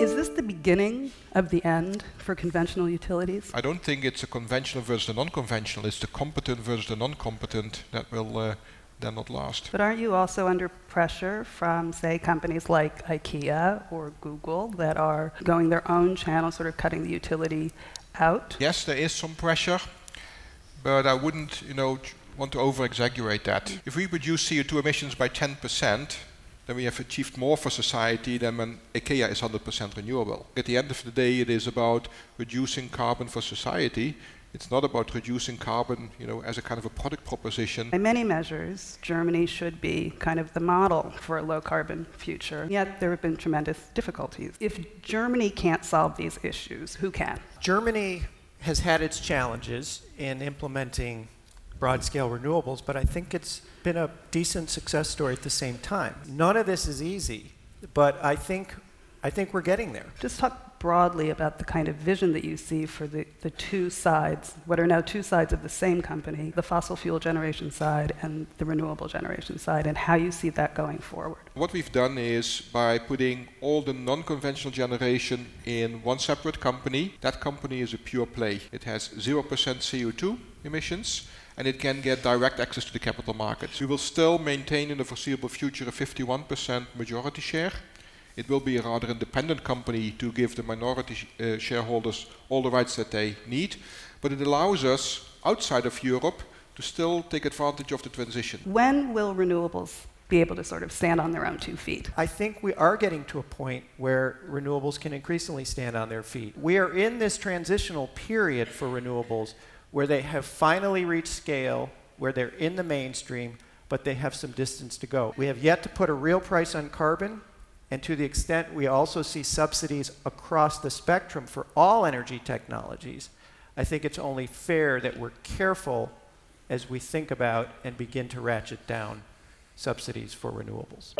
Is this the beginning of the end for conventional utilities? I don't think it's a conventional versus the non-conventional. It's the competent versus the non-competent that will then not last. But aren't you also under pressure from, say, companies like IKEA or Google that are going their own channel, sort of cutting the utility out? Yes, there is some pressure, but I wouldn't, want to over-exaggerate that. If we reduce CO2 emissions by 10%, then we have achieved more for society than when IKEA is 100% renewable. At the end of the day, it is about reducing carbon for society. It's not about reducing carbon, as a kind of a product proposition. By many measures, Germany should be kind of the model for a low-carbon future. Yet there have been tremendous difficulties. If Germany can't solve these issues, who can? Germany has had its challenges in implementing broad-scale renewables, but I think it's been a decent success story at the same time. None of this is easy, but I think we're getting there. Just talk broadly about the kind of vision that you see for the two sides, what are now two sides of the same company, the fossil fuel generation side and the renewable generation side, and how you see that going forward. What we've done is by putting all the non-conventional generation in one separate company. That company is a pure play. It has 0% CO2 emissions, and it can get direct access to the capital markets. We will still maintain in the foreseeable future a 51% majority share. It will be a rather independent company to give the minority shareholders all the rights that they need, but it allows us, outside of Europe, to still take advantage of the transition. When will renewables be able to sort of stand on their own 2 feet? I think we are getting to a point where renewables can increasingly stand on their feet. We are in this transitional period for renewables where they have finally reached scale, where they're in the mainstream, but they have some distance to go. We have yet to put a real price on carbon, and to the extent we also see subsidies across the spectrum for all energy technologies, I think it's only fair that we're careful as we think about and begin to ratchet down subsidies for renewables.